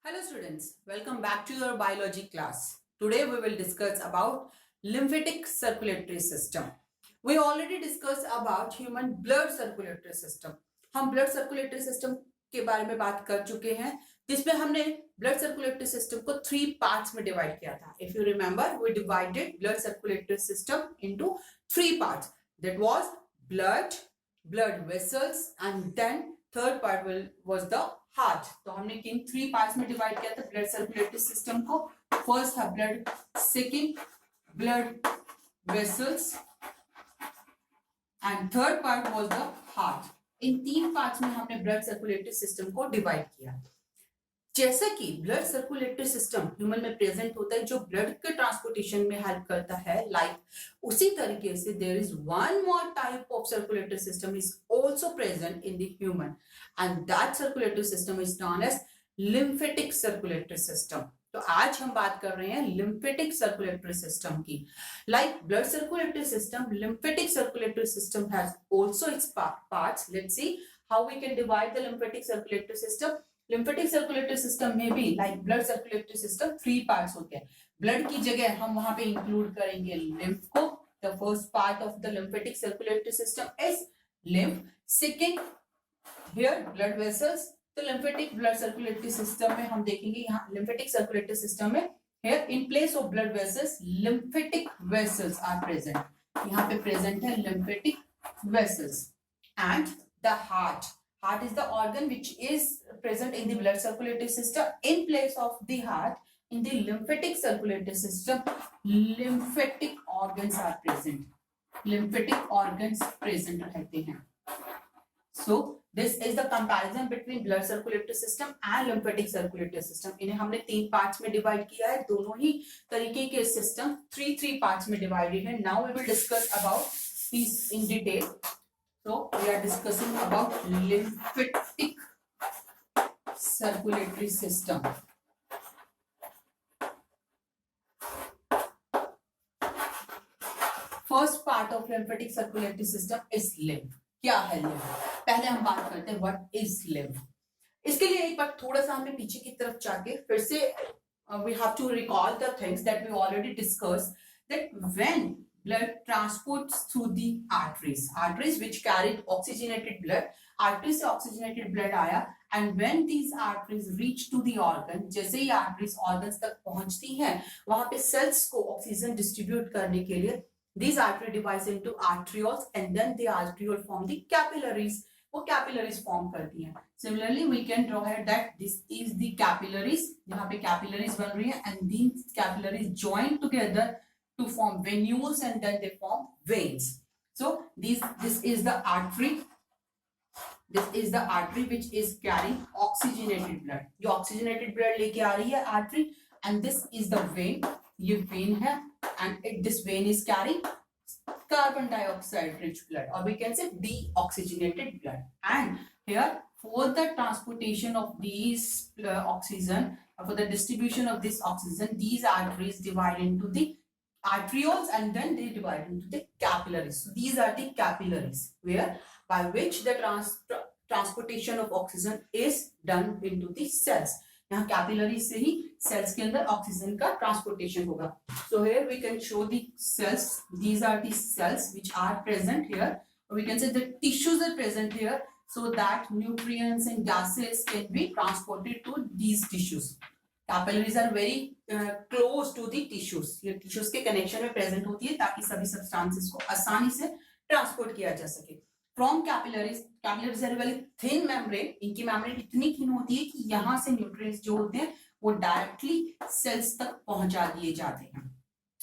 Hello students, welcome back to your biology class. Today we will discuss about lymphatic circulatory system. We already discussed about human blood circulatory system. हम blood circulatory system के बारे में बात कर चुके हैं जिसमें हमने blood circulatory system को 3 parts में divide किया था. If you remember, we divided blood circulatory system into 3 parts. That was blood, blood vessels and then third part was the heart. तो हमने किन 3 पार्ट्स में डिवाइड किया था ब्लड सर्कुलेटरी सिस्टम को. फर्स्ट था blood, second blood vessels and third part was the heart. In 3 parts में हमने ब्लड सर्कुलेटरी सिस्टम को डिवाइड किया. जैसा कि ब्लड सर्कुलेटरी सिस्टम ह्यूमन में प्रेजेंट होता है जो ब्लड के ट्रांसपोर्टेशन में हेल्प करता है, उसी तरीके से there is one more type of circulatory system is also present in the human and that circulatory system is known as lymphatic circulatory system. तो आज हम बात कर रहे हैं लिम्फेटिक सर्कुलेटरी सिस्टम की. Like blood circulatory system, lymphatic circulatory system has also its parts. Let's see how we can divide the lymphatic circulatory system. Lymphatic circulatory system में भी like blood circulatory system 3 parts होते हैं. Blood की जगह हम वहां पे इंक्लूड करेंगे लिम्फ को. The first part of the lymphatic circulatory system is lymph. Second here blood vessels. तो लिम्फेटिक ब्लड सर्कुलेटरी सिस्टम में हम देखेंगे यहाँ लिम्फेटिक सर्कुलेटरी सिस्टम में here in place of blood vessels lymphatic vessels are present. यहाँ पे present है lymphatic vessels and the heart. Heart is the organ which is present in the blood circulatory system. In place of the heart, in the lymphatic circulatory system, lymphatic organs are present. Lymphatic organs present रहते हैं. So this is the comparison between blood circulatory system and lymphatic circulatory system. इन्हें हमने 3 parts में divide किया है. दोनों ही तरीके के system 3 parts में divided है. Now we will discuss about these in detail. So we are discussing about lymphatic circulatory system. First part of lymphatic circulatory system is lymph. क्या है lymph? पहले हम बात करते हैं what is lymph. इसके लिए एक बार थोड़ा सा हमें पीछे की तरफ जाके फिर से we have to recall the things that we already discussed, that when blood transports through the arteries which carried oxygenated blood. Arteries से oxygenated blood आया and when these arteries reach to the organ, जैसे ही arteries organs तक पहुंचती हैं वहां पे cells को oxygen distribute करने के लिए these artery divides into arterioles and then the arteriole form the capillaries. वो capillaries form करती हैं. Similarly we can draw here that this is the capillaries. यहाँ पे capillaries बन रही हैं and these capillaries join together to form venules and then they form veins. So this is the artery. This is the artery which is carrying oxygenated blood. जो oxygenated blood लेके आ रही है artery and this is the vein. ये vein है and this vein is carrying carbon dioxide rich blood or we can say deoxygenated blood. And here for the transportation of these oxygen, for the distribution of this oxygen, these arteries divide into the arterioles and then they divide into the capillaries. So these are the capillaries where by which the transportation of oxygen is done into the cells. यहाँ capillaries से ही cells के अंदर oxygen का transportation होगा. So here we can show the cells. These are the cells which are present here. We can say the tissues are present here so that nutrients and gases can be transported to these tissues. Capillaries are very close to the tissues. ये tissues के connection में present होती है ताकि सभी substances को आसानी से transport किया जा सके. From capillaries are very thin membrane. इनकी membrane इतनी thin होती है कि यहाँ से nutrients जो होते हैं वो directly cells तक पहुंचा दिए जाते हैं.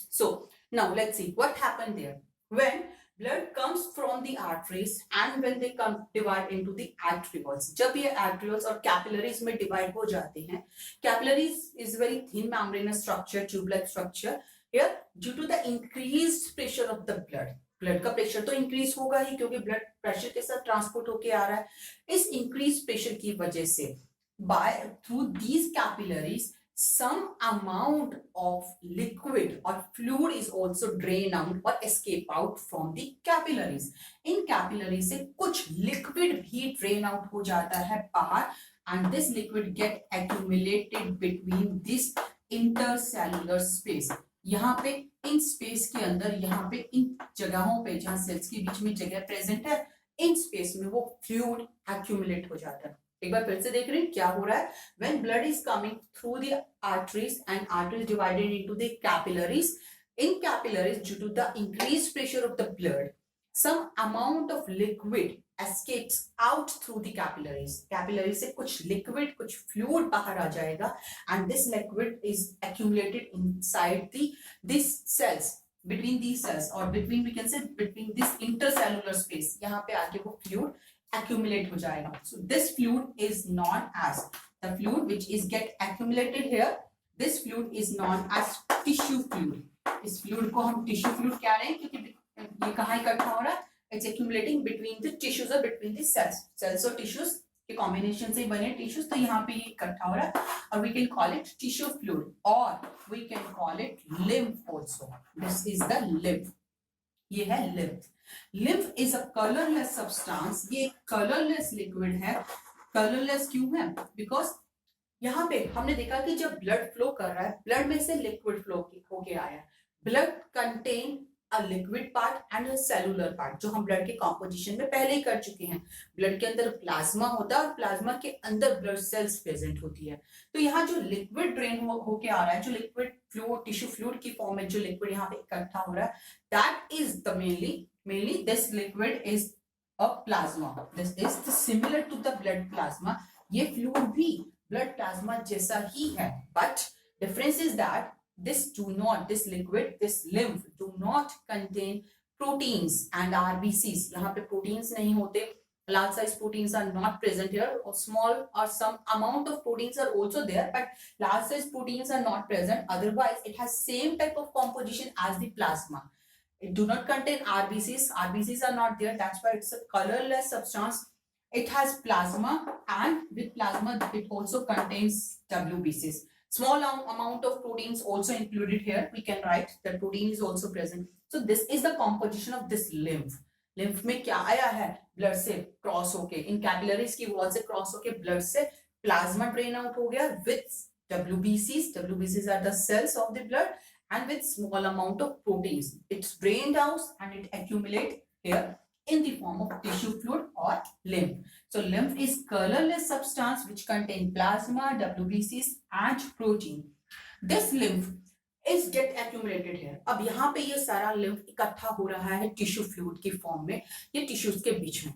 So now let's see what happened there. When blood comes from the arteries and when they come divide into the arterioles. जब ये arterioles और capillaries में divide हो जाते हैं, capillaries is very thin membranous structure, tube-like structure. Here due to the increased pressure of the blood का pressure तो increase होगा ही क्योंकि blood pressure के साथ transport होके आ रहा है. इस increased pressure की वजह से through these capillaries some amount of liquid or fluid is also drain out or escape out from the capillaries. In capillaries से कुछ liquid भी drain out हो जाता है बाहर and this liquid get accumulated between this intercellular space. यहाँ पे in space के अंदर, यहाँ पे इन जगहों पे जहाँ सेल्स के बीच में जगह प्रेजेंट है, इन स्पेस में वो फ्लूइड एक्यूमुलेट हो जाता है. एक बार फिर से देख रहे हैं क्या हो रहा है. When blood is coming through the arteries and arteries divided into the capillaries, in capillaries due to the increased pressure of the blood, some amount of liquid escapes out through the capillaries. Capillaries से कुछ liquid, कुछ fluid बाहर आ जाएगा, and this liquid is accumulated inside these cells, between these cells, or between, we can say, between this intercellular space. यहाँ पे आके वो fluid accumulate हो जाएगा. So this fluid is known as, the fluid which is get accumulated here, this fluid is known as tissue fluid. इस fluid को हम tissue fluid कह रहे हैं क्योंकि ये कहाँ इकट्ठा हो रहा है? It's accumulating between the tissues or between the cells. Cells और tissues के combination से बने tissues, तो यहाँ पे ये इकट्ठा हो रहा है, और we can call it tissue fluid, or we can call it lymph also. This is the lymph. ये है lymph. Lymph is a colorless substance. ये colorless liquid है. Colorless क्यों है? Because यहाँ पे हमने देखा कि जब blood flow कर रहा है, blood में से liquid flow होके आया है. Blood contain a liquid part and a cellular part, जो हम blood के composition में पहले ही कर चुके हैं. Blood के अंदर plasma होता है और plasma के अंदर blood cells present होती है. तो यहाँ जो liquid drain होके आ रहा है, जो liquid fluid, tissue fluid की form में जो liquid यहाँ पे इकट्ठा हो रहा है, that is the mainly this liquid is a plasma. This is similar to the blood plasma. ये fluid भी blood plasma जैसा ही है, but difference is that this liquid, this lymph do not contain proteins and RBCs. यहाँ पे proteins नहीं होते. Large size proteins are not present here, or small or some amount of proteins are also there, but large size proteins are not present. Otherwise, it has same type of composition as the plasma. It do not contain RBCs. RBCs are not there. That's why it's a colorless substance. It has plasma, and with plasma, it also contains WBCs. Small amount of proteins also included here. We can write that protein is also present. So this is the composition of this lymph. Lymph में क्या आया है? Blood से cross होके, in capillaries की wall से cross होके blood से plasma drain out हो गया with WBCs. WBCs are the cells of the blood, and with small amount of proteins. It's drained out and it accumulates here in the form of tissue fluid or lymph. So lymph is colorless substance which contain plasma, WBCs and protein. This lymph is get accumulated here. अब यहाँ पे ये सारा lymph इकट्ठा हो रहा है tissue fluid की form में, ये tissues के बीच में.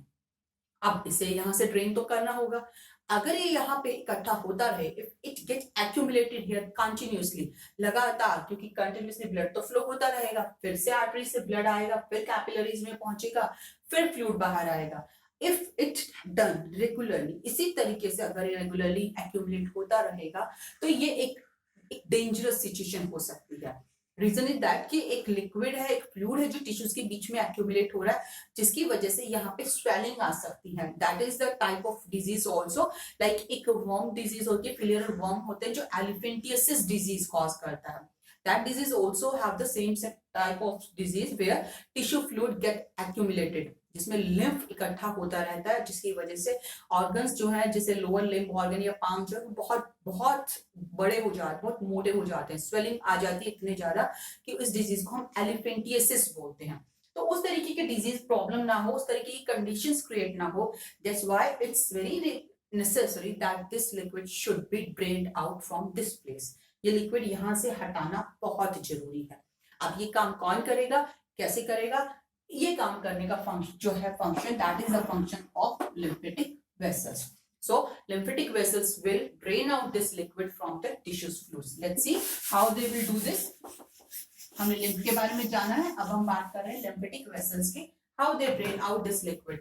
अब इसे यहाँ से drain तो करना होगा. अगर ये यहाँ पे इकट्ठा होता रहे, if it gets accumulated here continuously, लगातार, क्योंकि continuously blood तो flow होता रहेगा, फिर से artery से blood आएगा, फिर capillaries में पहुंचेगा, फिर fluid बाहर आएगा. If it done regularly, इसी तरीके से अगर ये regularly accumulate होता रहेगा, तो ये एक dangerous situation हो सकती है. रीजन इज दैट कि एक लिक्विड है, एक फ्लूइड है जो टिश्यूज के बीच में एक्यूमुलेट हो रहा है, जिसकी वजह से यहाँ पे स्वेलिंग आ सकती है. That is the type of disease also, like एक वर्म डिजीज होती है, फिलियर वर्म होते हैं जो एलिफेंटियसिस डिजीज कॉज करता है. That disease also have the same type of disease where tissue fluid get accumulated, जिसमें लिम्फ इकट्ठा होता रहता है, जिसकी वजह से ऑर्गन्स जो है, जैसे लोअर लिम्ब ऑर्गन या पाम जो है, बहुत बहुत बड़े हो जाते हैं, बहुत मोटे हो जाते हैं, स्वेलिंग आ जाती है इतने ज्यादा कि इस डिजीज को हम एलिफेंटियसिस बोलते हैं. तो उस तरीके के डिजीज प्रॉब्लम ना हो, उस तरीके की कंडीशंस क्रिएट ना हो, that's why it's very necessary that this liquid should be drained out from this place. ये लिक्विड यहाँ से हटाना बहुत जरूरी है. अब ये काम कौन करेगा, कैसे करेगा? ये काम करने का फंक्शन जो है, function that is the function of lymphatic vessels. So lymphatic vessels will drain out this liquid from the tissues fluids. Let's see how they will do this. हमने lymph के बारे में जाना है, अब हम बात कर रहे हैं lymphatic vessels की, how they drain out this liquid.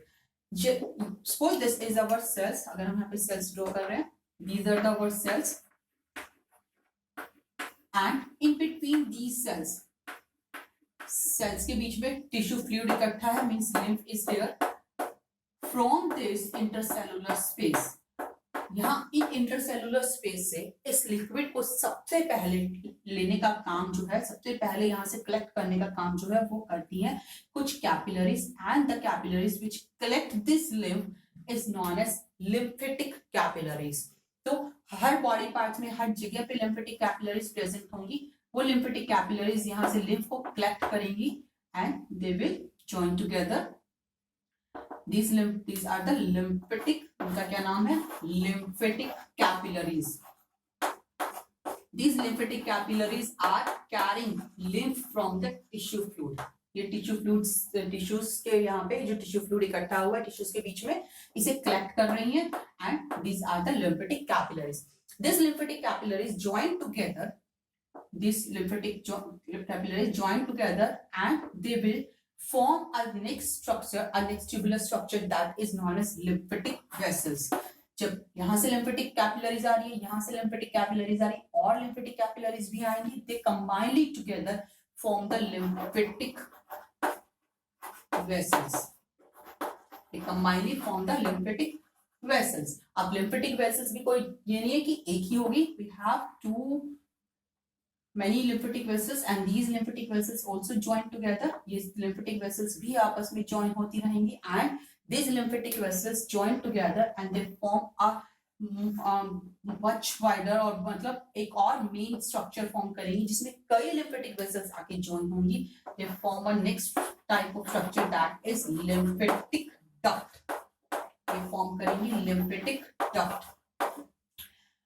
Suppose this is our cells. अगर हम यहाँ पे cells draw कर रहे हैं, these are our cells, and in between these cells के बीच में टिश्यू फ्लूइड इकट्ठा है, means lymph is here. From this intercellular space, यहाँ इन इंटरसेलुलर स्पेस से इस लिक्विड को सबसे पहले लेने का काम जो है, सबसे पहले यहाँ से कलेक्ट करने का काम जो है वो करती है कुछ capillaries, and the capillaries which collect this lymph is known as lymphatic capillaries. तो हर बॉडी पार्ट्स में हर जगह पे lymphatic capillaries प्रेजेंट होंगी. वो lymphatic capillaries यहाँ से lymph को collect करेंगी and they will join together. These are the lymphatic, उनका क्या नाम है? Lymphatic capillaries. These lymphatic capillaries are carrying lymph from the tissue fluid. ये टिश्यू फ्लूइड्स, टिश्यूज के यहाँ पे जो टिश्यू फ्लूइड इकट्ठा हुआ है टिश्यूज के बीच में, इसे कलेक्ट कर रही हैं and these are the lymphatic capillaries. These lymphatic capillaries join together. These lymphatic capillaries join together and they will form a next structure, a next tubular structure that is known as lymphatic vessels. जब यहाँ से lymphatic capillaries आ रही है, यहाँ से lymphatic capillaries आ रही है और lymphatic capillaries भी आएंगी, they combinedly together form the lymphatic vessels. They combinedly form the lymphatic vessels. अब lymphatic vessels भी कोई ये नहीं है कि एक ही होगी. We have many lymphatic vessels and these lymphatic vessels also join together. ये lymphatic vessels भी आपस में join होती रहेंगी and these lymphatic vessels join together and they form a much wider और मतलब एक और main structure form करेंगी जिसमें कई lymphatic vessels आके join होंगी. They form a next type of structure that is lymphatic duct. They form करेंगी lymphatic duct.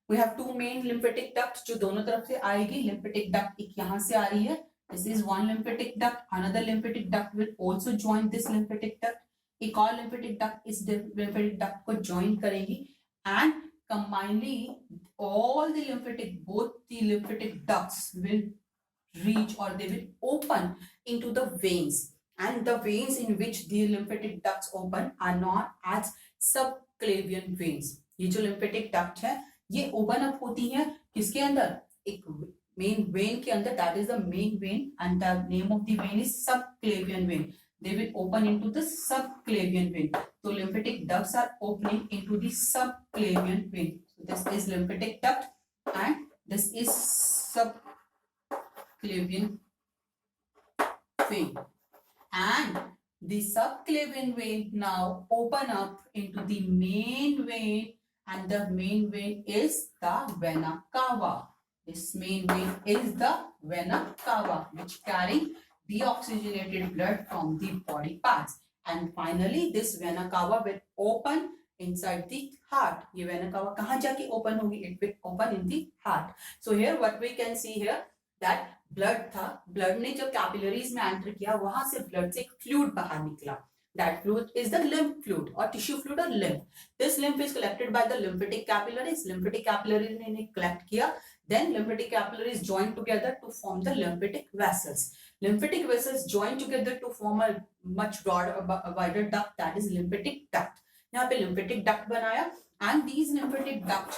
We have two main lymphatic ducts जो दोनों तरफ से आएगी. Lymphatic duct एक यहाँ से आ रही है. This is one lymphatic duct. Another lymphatic duct will also join this lymphatic duct. एक और lymphatic duct इस lymphatic duct को join करेंगी and combinedly all the both the lymphatic ducts will reach or they will open into the veins, and the veins in which the lymphatic ducts open are known as subclavian veins. ये जो lymphatic duct है ये open up होती है किसके अंदर? एक main vein के अंदर, that is the main vein and the name of the vein is subclavian vein. They will open into the subclavian vein. So lymphatic ducts are opening into the subclavian vein. So this is lymphatic duct and this is subclavian vein. And the subclavian vein now open up into the main vein, and the main vein is the vena cava. This main vein is the vena cava, which carrying deoxygenated blood from the body parts. And finally this vena cava will open inside the heart. ये vena cava कहाँ जाके open होगी? It will open in the heart. So here what we can see here that blood था, blood ने जब capillaries में enter किया वहां से blood से एक fluid बाहर निकला. That fluid is the lymph fluid or tissue fluid or lymph. This lymph is collected by the lymphatic capillaries. Lymphatic capillaries ने collect किया. Then lymphatic capillaries join together to form the lymphatic vessels. Lymphatic vessels join together to form a much broader, wider duct, that is lymphatic duct. यहाँ पे lymphatic duct बनाया and these lymphatic ducts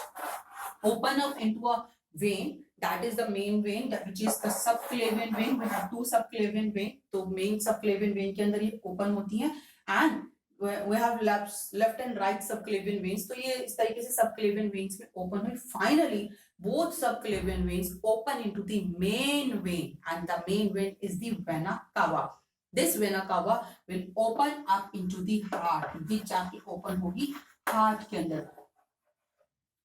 open up into a vein, that is the main vein, which is the subclavian vein. We have two subclavian vein. तो main subclavian vein के अंदर ये open होती है and we have left and right subclavian veins. तो ये इस तरीके से subclavian veins में open हुई. Finally both subclavian veins open into the main vein and the main vein is the vena cava. This vena cava will open up into the heart. ये जाके open होगी heart के अंदर.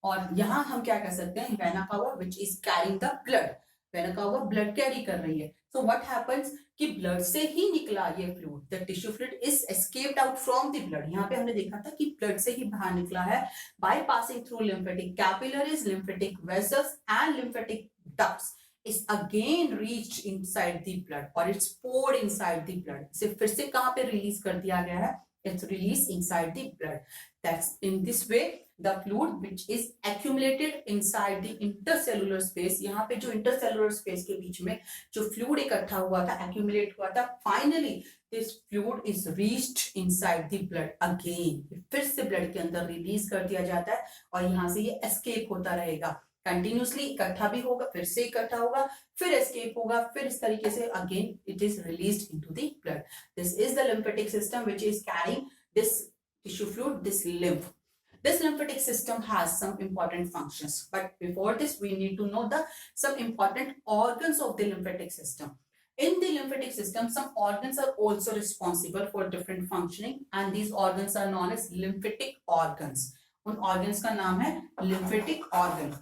और यहाँ हम क्या कर सकते हैं? vena cava which is carrying the blood. vena cava blood carry कर रही है. So what happens कि blood से ही निकला ये fluid. The tissue fluid is escaped out from the blood. यहाँ पे हमने देखा था कि blood से ही बाहर निकला है by passing through lymphatic capillaries, lymphatic vessels and lymphatic ducts. Is again reached inside the blood or it's poured inside the blood. इसे फिर से कहाँ पे release कर दिया गया है? It's released inside the blood. That's in this way the fluid which is accumulated inside the intercellular space. यहाँ पे जो intercellular space के बीच में जो fluid इकट्ठा हुआ था, accumulate हुआ था, finally this fluid is reached inside the blood again. फिर से blood के अंदर release कर दिया जाता है और यहाँ से ये escape होता रहेगा. Continuously इकट्ठा भी होगा, फिर से इकट्ठा होगा, फिर escape होगा, फिर इस तरीके से again it is released into the blood. This is the lymphatic system which is carrying this tissue fluid, this lymph. This lymphatic system has some important functions, but before this we need to know some important organs of the lymphatic system. In the lymphatic system, some organs are also responsible for different functioning, and these organs are known as lymphatic organs. उन organs का नाम है lymphatic organ.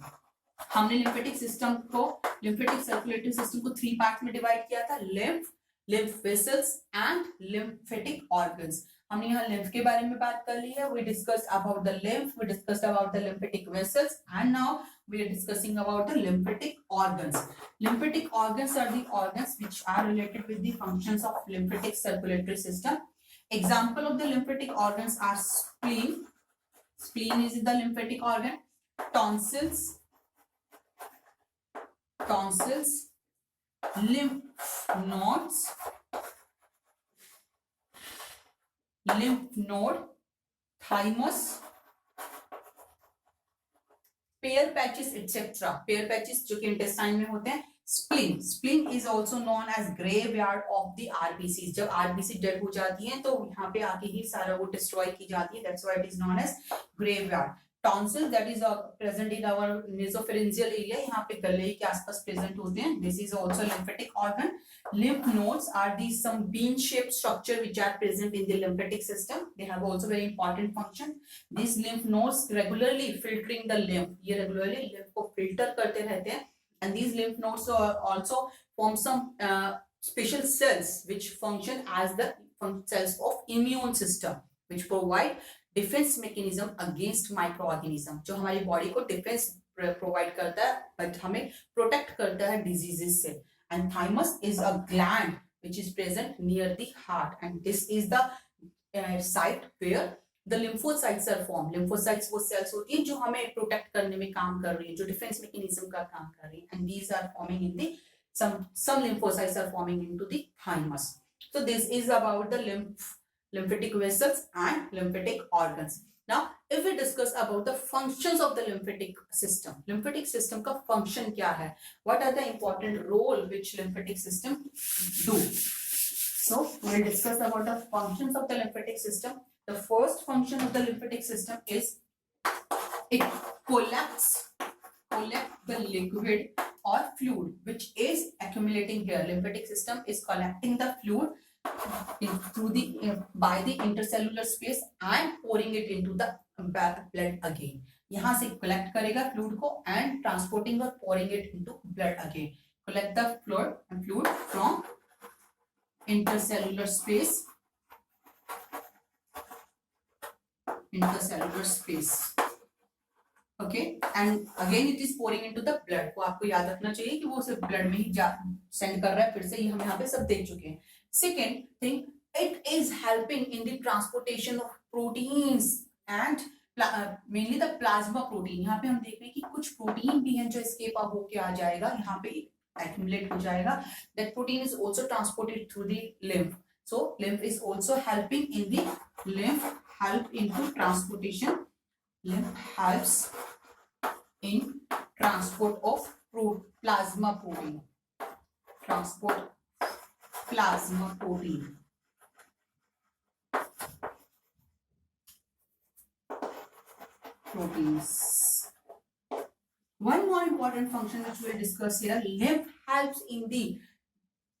हमने lymphatic system को, lymphatic circulatory system को 3 parts में divide किया था: lymph vessels and lymphatic organs. हमने यहाँ lymph के बारे में बात कर ली है. We discussed about the lymph, we discussed about the lymphatic vessels, and now we are discussing about the lymphatic organs. Lymphatic organs are the organs which are related with the functions of lymphatic circulatory system. Example of the lymphatic organs are spleen. Spleen is the lymphatic organ. Tonsils, lymph node, thymus, Peyer patches etcetera. Peyer patches जो कि intestine में होते हैं. Spleen is also known as graveyard of the RBC. जब RBC dead हो जाती है तो यहाँ पे आके ही सारा वो डिस्ट्रॉय की जाती है. That's why it is known as graveyard. Tonsil that is present in our nasopharyngeal area, यहाँ पे गले के आसपास प्रेजेंट होते हैं. This is also lymphatic organ. Lymph nodes are these some bean-shaped structure which are present in the lymphatic system. They have also very important function. These lymph nodes regularly filtering the lymph. ये regularly lymph को filter करते रहते हैं. And these lymph nodes also form some special cells which function as the cells of immune system, which provide defense mechanism against microorganism. जो हमारी body को defense provide करता है, but हमें protect करता है diseases से. And thymus is a gland which is present near the heart, and this is the site where the lymphocytes are formed. Lymphocytes वो cells होती हैं जो हमें protect करने में काम कर रही है, जो defense mechanism का काम कर रही है. And these are forming in the some lymphocytes are forming into the thymus. So this is about the lymphatic vessels and lymphatic organs. Now, if we discuss about the functions of the lymphatic system का function क्या है? What are the important role which lymphatic system do? So, we will discuss about the functions of the lymphatic system. The first function of the lymphatic system is it collects the liquid or fluid which is accumulating here. Lymphatic system is collecting the fluid by the intercellular space and pouring it into the blood again. यहाँ से collect करेगा fluid को and transporting or pouring it into blood again. Collect the fluid from intercellular space. Okay, and again it is pouring into the blood. को आपको याद रखना चाहिए कि वो सिर्फ blood में ही send कर रहा है. फिर से ये हम यहाँ पे सब देख चुके हैं. Second thing, it is helping in the transportation of proteins and mainly the plasma protein. यहाँ पे हम देख रहे हैं कि कुछ प्रोटीन भी हैं जो escape होके आ जाएगा, यहाँ पे accumulate हो जाएगा. That protein is also transported through the lymph. So lymph is also helping in the help into transportation. Lymph helps in transport of plasma protein. Transport plasma protein. Proteins. One more important function which we will discuss here, lymph helps in the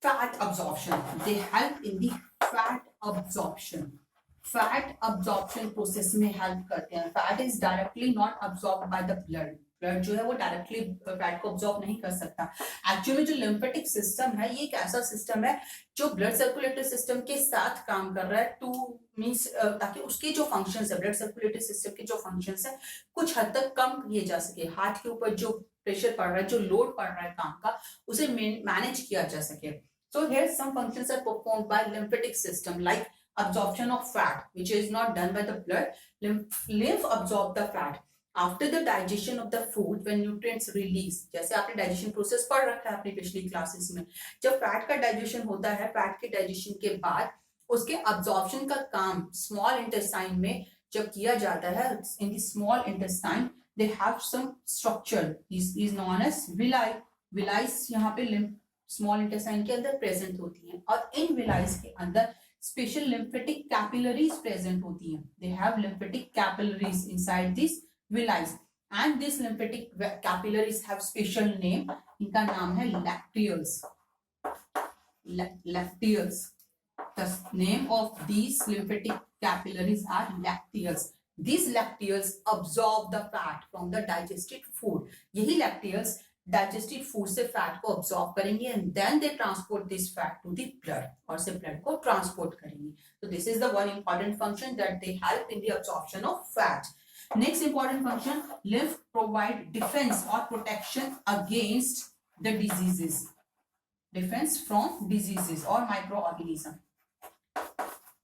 fat absorption. They help in the fat absorption. Fat absorption process में help करते हैं. Fat is directly not absorbed by the blood. Blood जो है वो directly fat को absorb नहीं कर सकता. एक्चुअली जो लिम्फेटिक सिस्टम है ये एक ऐसा सिस्टम है जो ब्लड सर्कुलेटरी सिस्टम के साथ काम कर रहा है टू मींस ताकि उसके जो फंक्शंस है, ब्लड सर्कुलेटरी सिस्टम के जो फंक्शंस है कुछ हद तक कम किए जा सके. हार्ट के ऊपर जो प्रेशर पड़ रहा है, जो लोड पड़ रहा है काम का, उसे मैनेज किया जा सके. So here some functions are performed by lymphatic system like absorption of fat which is not done by the blood. Lymph absorb the fat after the digestion of the food when nutrients release. जैसे आपने digestion process पढ़ रखा है अपनी पिछली classes में. जब fat का डाइजेशन होता है, फैट के डाइजेशन के बाद उसके अब्जॉर्प्शन का काम स्मॉल इंटेस्टाइन में जब किया जाता है, in the small intestine they have some structure is known as villi. Villi यहाँ पे स्मॉल इंटेस्टाइन के अंदर प्रेजेंट होती हैं और इन विलाइस के अंदर special lymphatic capillaries present होती हैं. They have lymphatic capillaries inside these villi, and these lymphatic capillaries have special name. इनका नाम है lacteals. lacteals. The name of these lymphatic capillaries are lacteals. These lacteals absorb the fat from the digested food. यही lacteals digested food से fat को absorb करेंगे and then they transport this fat to the blood और से blood को transport करेंगे. So this is the one important function that they help in the absorption of fat. Next important function, lymph provide defense or protection against the diseases. Defense from diseases or microorganism.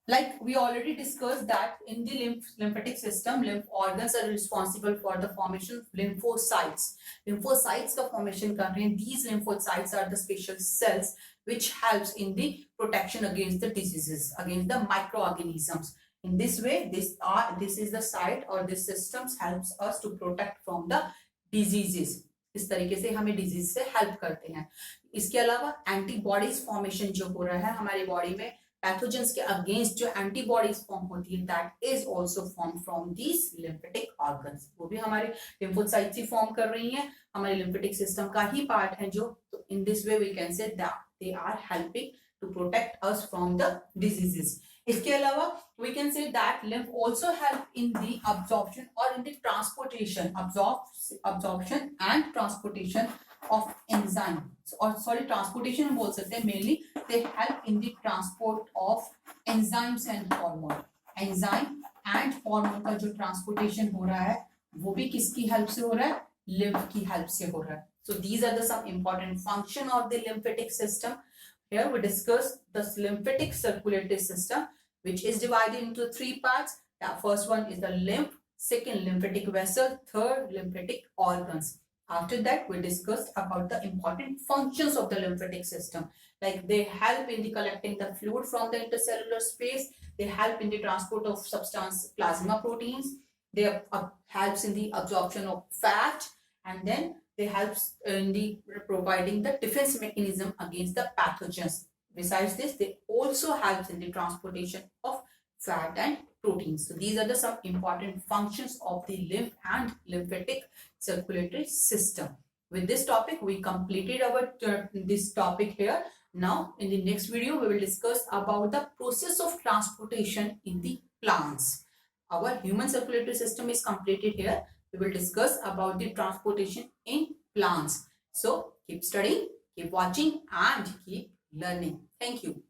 Like we already discussed that in the lymphatic system, lymph organs are responsible for the formation of lymphocytes. Lymphocytes का formation कर रहे हैं. These lymphocytes are the special cells which helps in the protection against the diseases, against the microorganisms. In this way, this is the site or this systems helps us to protect from the diseases. इस तरीके से हमें disease से help करते हैं. इसके अलावा antibodies formation जो हो रहा है हमारी बॉडी में पैथोजेंस के अगेंस्ट जो एंटीबॉडीज फॉर्म होती है that is also form from these lymphatic organs. वो भी हमारे लिम्फोसाइट्स ही फॉर्म कर रही हैं, हमारे लिम्फेटिक सिस्टम का ही पार्ट है जो. तो in this way we can say that they are helping to protect us from the diseases. इसके अलावा we can say that lymph also help in the absorption or in the transportation, absorption and transportation of enzyme. Or sorry, transportation हम बोल सकते हैं. mainly they help in the transport of enzymes and hormone. enzyme and hormone का जो transportation हो रहा है वो भी किसकी help से हो रहा है? lymph की help से हो रहा है. So these are the some important function of the lymphatic system. Here we discuss the lymphatic circulatory system, which is divided into three parts. The first one is the lymph, second lymphatic vessel, third lymphatic organs. After that, we discussed about the important functions of the lymphatic system. Like they help in the collecting the fluid from the intercellular space. They help in the transport of substance plasma proteins. They helps in the absorption of fat, and then they helps in the providing the defense mechanism against the pathogens. Besides this, they also help in the transportation of fat and proteins. So these are the some important functions of the lymph and lymphatic circulatory system. With this topic, we completed our this topic here. Now, in the next video, we will discuss about the process of transportation in the plants. Our human circulatory system is completed here. We will discuss about the transportation in plants. So keep studying, keep watching, and keep learning. Thank you.